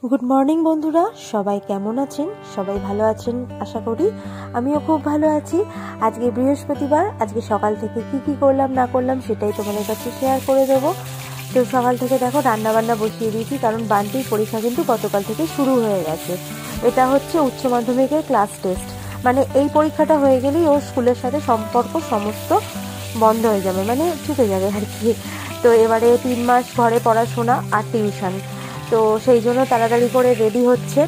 Good morning বন্ধুরা, সবাই কেমন আছেন? সবাই ভালো আছেন আশা করি। আমিও খুব ভালো আছি। আজকে বৃহস্পতিবার, আজকে সকাল থেকে কি করলাম না করলাম সেটাই তোমাদের কাছে শেয়ার করে দেবো। তো সকাল থেকে দেখো রান্নাবান্না বসিয়ে দিয়েছি, কারণ বান্টির পরীক্ষা কিন্তু গতকাল থেকে শুরু হয়ে গেছে। এটা হচ্ছে উচ্চ মাধ্যমিকের ক্লাস টেস্ট, মানে এই পরীক্ষাটা হয়ে গেলেই ওর স্কুলের সাথে সম্পর্ক সমস্ত বন্ধ হয়ে যাবে, মানে ছুটে যাবে আর কি। তো এবারে 3 মাস ঘরে পড়াশোনা আর টিউশন, তো সেই জন্য তাড়াতাড়ি করে রেডি হচ্ছে,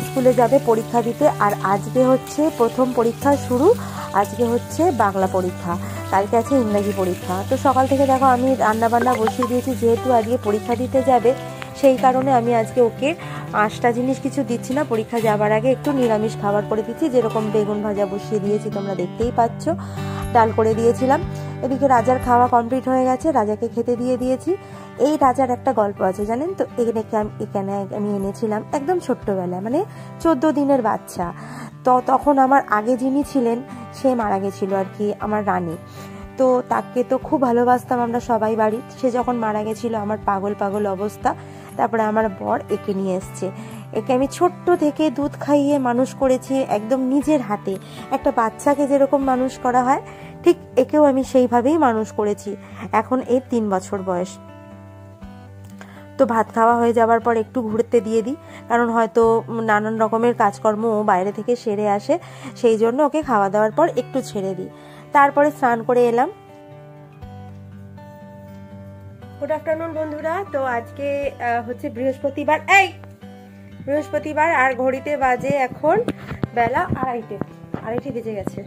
স্কুলে যাবে পরীক্ষা দিতে। আর আজকে হচ্ছে প্রথম পরীক্ষা শুরু, আজকে হচ্ছে বাংলা পরীক্ষা, কালকে আছে ইংরাজি পরীক্ষা। তো সকাল থেকে দেখো আমি রান্নাবান্না বসিয়ে দিয়েছি, যেহেতু আজকে পরীক্ষা দিতে যাবে সেই কারণে আমি আজকে ওকে আঁশটা জিনিস কিছু দিচ্ছি না, পরীক্ষা যাবার আগে একটু নিরামিষ খাবার করে দিচ্ছি, যেরকম বেগুন ভাজা বসিয়ে দিয়েছি তোমরা দেখতেই পাচ্ছ, ডাল করে দিয়েছিলাম। এদিকে রাজার খাওয়া কমপ্লিট হয়ে গেছে, রাজাকে খেতে দিয়ে দিয়েছি। এই রাজার একটা গল্প আছে জানেন তো, এখানে আমি এনেছিলাম একদম ছোট্টবেলা, মানে 14 দিনের বাচ্চা। তো তখন আমার আগে যিনি ছিলেন সে মারা গেছিল আর কি, আমার রানী। তো তাকে তো খুব ভালোবাসতাম আমরা সবাই বাড়ি। সে যখন মারা গেছিল আমার পাগল পাগল অবস্থা। তারপরে আমার বর একে নিয়ে এসছে। একে আমি ছোট্ট থেকে দুধ খাইয়ে মানুষ করেছি একদম নিজের হাতে। একটা বাচ্চাকে যেরকম মানুষ করা হয় ঠিক একেও আমি সেইভাবেই মানুষ করেছি। এখন এর 3 বছর বয়স। তো ভাত খাওয়া হয়ে যাবার পর একটু ঘুরতে দিয়ে দিই, কারণ হয়তো নানান রকমের কাজকর্ম বাইরে থেকে সেরে আসে, সেই জন্য ওকে খাওয়া দাওয়ার পর একটু ছেড়ে দিই। তারপরে স্নান করে এলাম। গুড আফটারনুন বন্ধুরা। তো আজকে হচ্ছে বৃহস্পতিবার আর ঘড়িতে বাজে এখন বেলা 2:30 বেজে গেছে।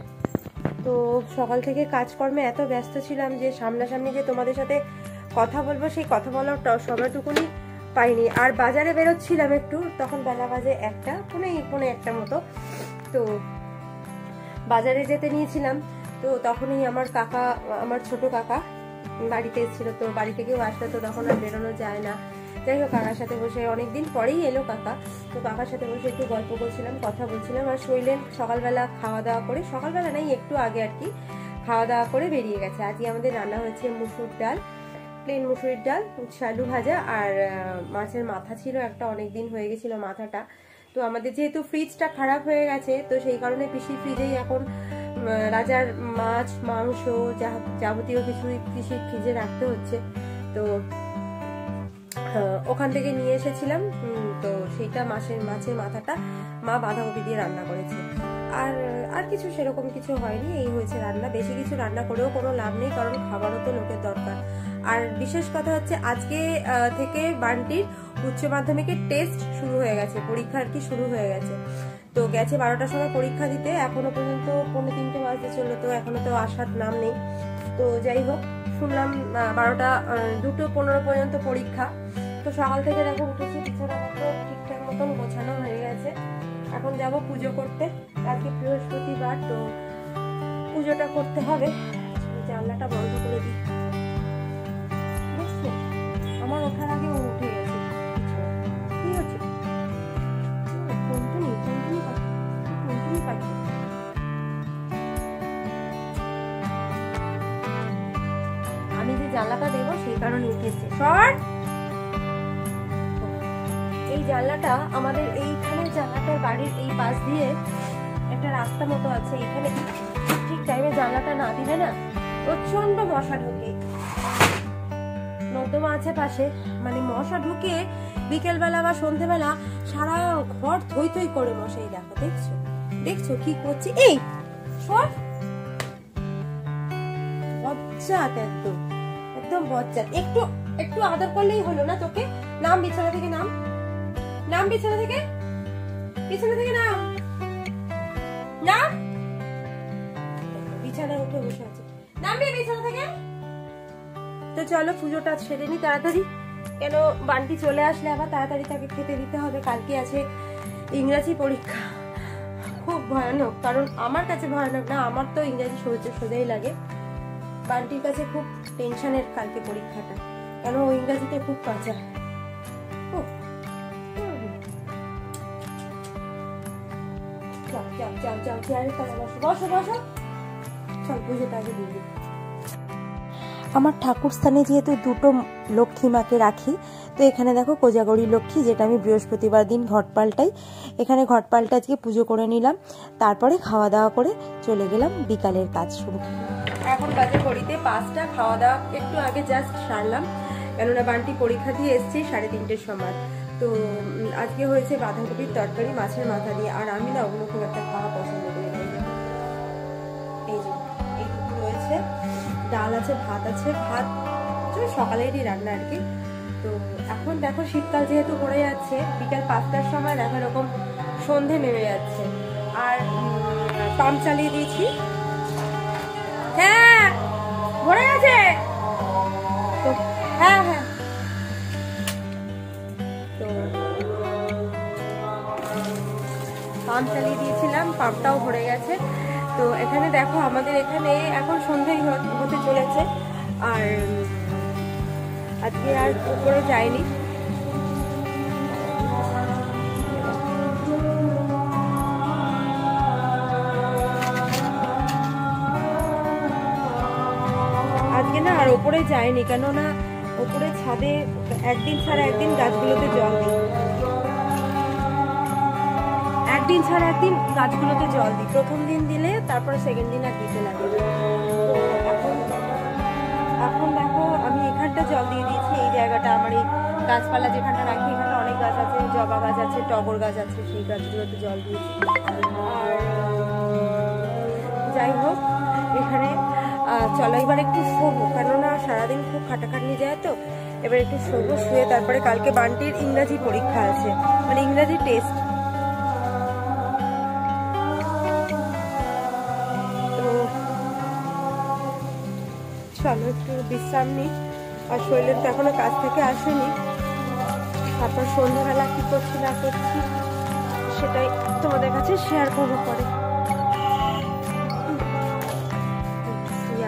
তো সকাল থেকে কাজকর্মে এত ব্যস্ত ছিলাম যে সামনাসামনি যে তোমাদের সাথে কথা বলবো সেই কথা বলার সময়টুকুনি পাইনি। আর বাজারে বেরোচ্ছিলাম একটু, তখন বেলা বাজে 1টা, পৌনে 1টা মতো। তো বাজারে যেতে নিয়েছিলাম, তো তখনই আমার ছোট কাকা বাড়িতে এসেছিল। তো বাড়ি থেকেও আসলে তো তখন আর বেরোনো যায় না। যাই হোক, কাকার সাথে বসে অনেকদিন পরেই এলো কাকা, তো কাকার সাথে বসে একটু গল্প করছিলাম, কথা বলছিলাম। আর শৈলেন সকালবেলা খাওয়া দাওয়া করে, সকালবেলা নাই একটু আগে আর কি, খাওয়া দাওয়া করে বেরিয়ে গেছে। আজকে আমাদের রান্না হয়েছে মুসুর ডাল, প্লেন মুসুরির ডাল, আলু ভাজা, আর মাছের মাথা ছিল একটা, অনেকদিন হয়ে গেছিল মাথাটা। তো আমাদের যেহেতু ফ্রিজটা খারাপ হয়ে গেছে, তো সেই কারণে পিসির ফ্রিজেই এখন রাজার মাছ মাংস যাবতীয় কিছু পিসির ফ্রিজে রাখতে হচ্ছে। তো ওখান থেকে নিয়ে এসেছিলাম। তো সেইটা মাছের মাথাটা মা বাঁধাকপি দিয়ে রান্না করেছে। আর কিছু সেরকম কিছু হয়নি, এই হয়েছে রান্না। বেশি কিছু রান্না করেও কোনো লাভ নেই, কারণ খাবারও তো লোকের দরকার। আর বিশেষ কথা হচ্ছে আজকে থেকে বান্টির উচ্চ মাধ্যমিকের টেস্ট শুরু হয়ে গেছে, পরীক্ষা আর কি শুরু হয়ে গেছে। তো গেছে 12টার সময় পরীক্ষা দিতে, এখনো পর্যন্ত 2:45 বাজতে চললো, তো এখনো তো আসার নাম নেই। তো যাই হোক, শুনলাম 2:15 পর্যন্ত পরীক্ষা। তো সকাল থেকে দেখো উঠেছি, বিছানাপত্র ঠিকঠাক মতন গোছানো হয়ে গেছে। এখন যাব পুজো করতে, আজকে বৃহস্পতিবার, তো পুজোটা করতে হবে। জানলাটা বন্ধ করে দিই, আমার ওঠার আগে ও উঠে গেছে। কি হচ্ছে? আমি যে জানলাটা দেবো সেই কারণে উঠেছে। এই জানলাটা আমাদের এইখানে, জানলাটার বাড়ির এই পাশ দিয়ে একটা রাস্তা মতো আছে, এখানে ঠিক টাইমে জানলাটা না দিলে না প্রচন্ড মশা ঢোকে। নর্দমা আছে পাশে, মানে মশা ঢুকে বিকেলবেলা বা সন্ধ্যেবেলা সারা ঘর থই থই করে মশাই। দেখো, দেখছো কি করছি? এই বজ্জাত, একদম বজ্জাত। একটু আদর করলেই হলো না তোকে? নাম বিছানা থেকে, নাম বিছানা থেকে, নাম। বিছানায় উঠে বসে আছে, নামবি বিছানা থেকে। তো চলো পুজোটা সেরে নি তাড়াতাড়ি, কেন বান্টি চলে আসলে আবার তাড়াতাড়ি তাকে খেতে দিতে হবে। কালকে আছে ইংরাজি পরীক্ষা, খুব ভয়ানক। কারণ আমার কাছে ভয়ানক না, আমার তো ইংরাজি সোজাই লাগে। বান্টির কাছে খুব টেনশনের কালকে পরীক্ষাটা, কেন ও ইংরাজিতে খুব কাঁচা। আমার ঠাকুর স্থানে যেহেতু 2টো লক্ষ্মী মাকে রাখি, তো তো এখানে দেখো কোজাগরী লক্ষ্মী, যেটা আমি বৃহস্পতিবার দিন ঘট পাল্টাই। এখানে ঘট পাল্টা আজকে পুজো করে নিলাম, তারপরে খাওয়া দাওয়া করে চলে গেলাম বিকালের কাজ শুরু। এখন বাজে ঘড়িতে 5টা, খাওয়া দাওয়া একটু আগে জাস্ট সারলাম, কেননা বান্টি পরীক্ষা দিয়ে এসছি 3:30-র সময়। তো আজকে হয়েছে বাঁধাকপির তরকারি মাছের মাথা দিয়ে, আর আমি না ওগুলো খুব একটা খাওয়া পছন্দ করি না। এই যে এইটুকু রয়েছে, ডাল আছে, ভাত আছে, ভাত সকালেরই রান্না আর কি। তো এখন দেখো শীতকাল যেহেতু পড়ে যাচ্ছে, বিকাল 5টার সময় দেখো এরকম সন্ধে নেমে যাচ্ছে, আর পাম্প চালিয়ে দিয়েছি। হ্যাঁ ভরে গেছে তো, হ্যাঁ হ্যাঁ। তো পাম্প চালিয়ে দিয়েছিলাম, পাম্পটাও ভরে গেছে। তো এখানে দেখো আমাদের এখানে এখন সন্ধ্যেই হতে চলেছে, আর আজকে আর উপরে যাইনি। আজকে না আর ওপরে যাইনি, কেননা ওপরে ছাদে একদিন ছাড়া একদিন গাছগুলোতে জল দিই, একদিন ছাড়া একদিন গাছগুলোতে জল দিই। প্রথম দিন দিলে তারপর সেকেন্ড দিন আর দিতে লাগে। তো এখন দেখো আমি এখানটা জল দিয়ে দিয়েছি, এই জায়গাটা আমার এই গাছপালা যেখানটা রাখি, এখানে অনেক গাছ আছে, জবা গাছ আছে, টগর গাছ আছে, সেই গাছগুলোতে জল দিয়েছি। আর যাই হোক, এখানে চলো এবার একটু শোবো, কেননা সারাদিন খুব খাটাখাটনি যায়। তো এবার একটু শোবো, শুয়ে তারপরে কালকে বান্টির ইংরাজি পরীক্ষা আছে, মানে ইংরাজি টেস্ট। তো চলো একটু বিশ্রাম নিই, আর শরীরের তো এখনো কাজ থেকে আসেনি। তারপর সন্ধ্যাবেলা কি করছি না করছি সেটাই তোমাদের কাছে শেয়ার করবো পরে।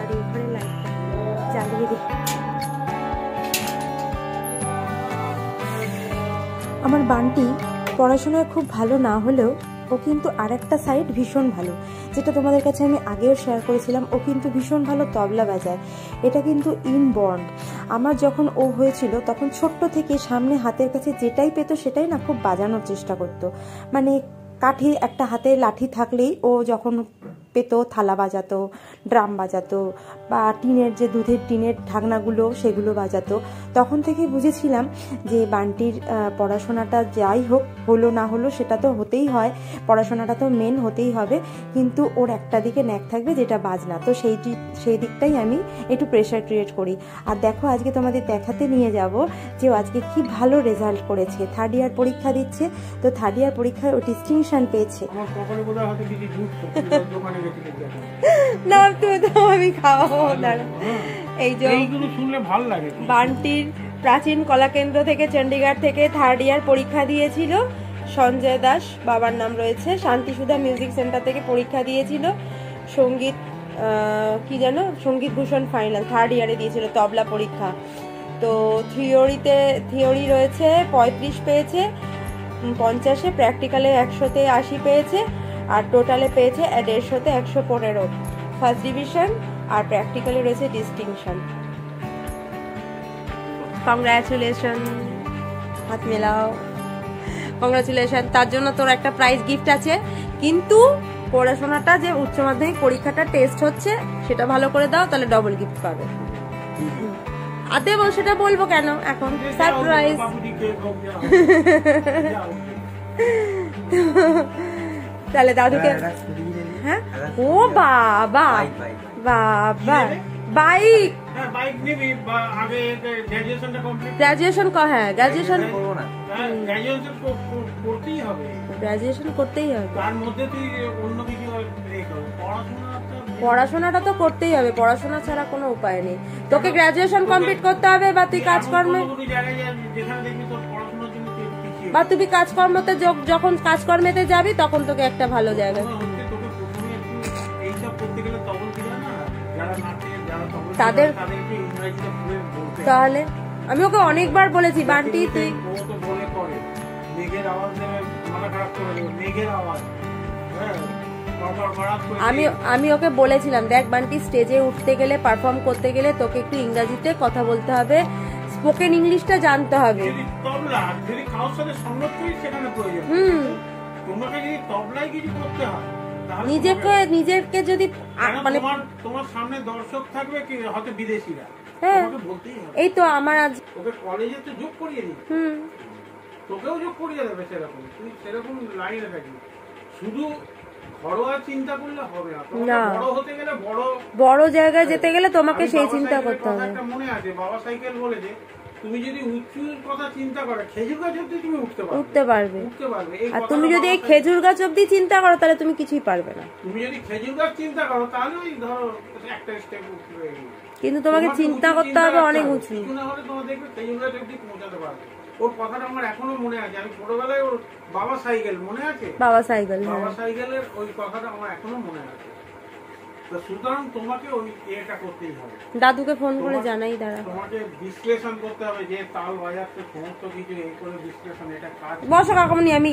আর এইখানে লাইটটা জ্বালিয়ে দিই। আমার বান্টি পড়াশোনায় খুব ভালো না হলেও ও কিন্তু আরেকটা সাইড ভীষণ ভালো, যেটা তোমাদের কাছে আমি আগেও শেয়ার করেছিলাম। ও কিন্তু ভীষণ ভালো তবলা বাজায়, এটা কিন্তু ইনবর্ন। আমার যখন ও হয়েছিল তখন ছোট্ট থেকে সামনে হাতের কাছে যেটাই পেত সেটাই না খুব বাজানোর চেষ্টা করতো। মানে কাঠি একটা হাতে লাঠি থাকলেই ও যখন পেত থালা বাজাতো, ড্রাম বাজাতো, বা টিনের যে দুধের টিনের ঢাকনাগুলো সেগুলো বাজাতো। তখন থেকে বুঝেছিলাম যে বান্টির পড়াশোনাটা যাই হোক, হলো না হলো সেটা তো হতেই হয়, পড়াশোনাটা তো মেন হতেই হবে, কিন্তু ওর একটা দিকে ন্যাক থাকবে যেটা বাজনা। তো সেই দিকটাই আমি একটু প্রেশার ক্রিয়েট করি। আর দেখো আজকে তোমাদের দেখাতে নিয়ে যাব যে ও আজকে কি ভালো রেজাল্ট করেছে। 3rd ইয়ার পরীক্ষা দিচ্ছে, তো 3rd ইয়ার পরীক্ষায় ও ডিস্টিংশন পেয়েছে। না তুমি তো আমি খাওয়াবো দাঁড়া। এই যে শুনলে ভালো লাগে, বান্টির প্রাচীন কলাকেন্দ্র থেকে চণ্ডীগড় থেকে 3rd ইয়ার পরীক্ষা দিয়েছিল সঞ্জয় দাস, বাবার নাম রয়েছে, শান্তিসুধা মিউজিক সেন্টার থেকে পরীক্ষা দিয়েছিল। সঙ্গীত কি জানো, সঙ্গীত ভূষণ ফাইনাল 3rd ইয়ারে দিয়েছিল, তবলা পরীক্ষা। তো থিওরি রয়েছে 35 পেয়েছে 50-এ, প্র্যাকটিক্যালে 100-তে 80 পেয়েছে, আর টোটালে পেয়েছে 150-তে 115, ফার্স্ট ডিভিশন, আর প্র্যাকটিক্যালে রয়েছে ডিস্টিংশন। কংগ্রাচুলেশন, হাত মেলাও, কংগ্রাচুলেশন। তার জন্য তোর একটা প্রাইজ গিফট আছে, কিন্তু পড়াশোনাটা যে উচ্চ মাধ্যমিক পরীক্ষাটা টেস্ট হচ্ছে সেটা ভালো করে দাও, তাহলে ডবল গিফট পাবে। আর দেবো, সেটা বলবো কেন এখন, সারপ্রাইজ। তাহলে দাদুকে, হ্যাঁ ও বাবা বাবা, বাইক গ্রাজুয়েশন, হ্যাঁ গ্রাজুয়েশন করতেই হবে, পড়াশোনাটা তো করতেই হবে, পড়াশোনা ছাড়া কোনো উপায় নেই। তোকে গ্রাজুয়েশন কমপ্লিট করতে হবে, বা তুই কাজকর্মে, বা তুমি কাজকর্মতে যখন কাজকর্মেতে যাবি তখন তোকে একটা ভালো জায়গা। তাদের তাহলে আমি ওকে অনেকবার বলেছি, বান্টি তুই, আমি ওকে বলেছিলাম, দেখ বান্টি, স্টেজে উঠতে গেলে, পারফর্ম করতে গেলে তোকে একটু ইংরাজিতে কথা বলতে হবে, স্পোকেন ইংলিশটা জানতে হবে। যদি তবলা যদি কারোর সাথে সঙ্গত করি সেখানে প্রয়োজন। তোমাকে যদি তবলায় কিছু করতে হয় নিজেকে যদি মানে তোমার সামনে দর্শক থাকবে কি হয়তো বিদেশিরা, বলতেই হবে এই তো আমার আজ ওকে কলেজে তো যোগ করিয়ে দিই, তোকেও যোগ করিয়ে দেবে সেরকম, তুই সেরকম লাইনে থাকবি। শুধু ঘরোয়া চিন্তা করলে হবে না, বড় হতে গেলে বড় জায়গায় যেতে গেলে তোমাকে সেই চিন্তা করতে হবে। একটা মনে আছে বাবা সাইকেল বলেছে, তুমি যদি উঁচুর কথা চিন্তা করো খেজুর গাছ অব্দি তুমি উঠতে পারবে। আর তুমি যদি এই খেজুর গাছ অব্দি চিন্তা করো তাহলে তুমি কিছুই পারবে না। তুমি যদি খেজুর গাছ চিন্তা করো তাহলে ওই ধরো একটা স্টেপ উঠতে পারবে, কিন্তু তোমাকে চিন্তা করতে হবে অনেক উঁচু। না হলে তোমার দেখবে খেজুর গাছ অব্দি পৌঁছাতে পারবে। ওর কথাটা আমার এখনো মনে আছে, আমি ছোটবেলায় ওর বাবা সাইকেল মনে আছে, বাবা সাইকেলের ওই কথাটা আমার এখনো মনে আছে। সুতরাং তোমাকে ওই এটা করতেই হবে, দাদুকে ফোন করে জানাই, দাঁড়া তোমাকে বিশ্লেষণ করতে হবে যে তাল বাজাতে সমস্ত কিছু এই করে বিশ্লেষণ, এটা কাজ। বসো কাকামণি, আমি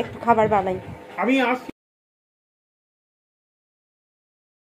একটু খাবার বানাই, আমি আসছি।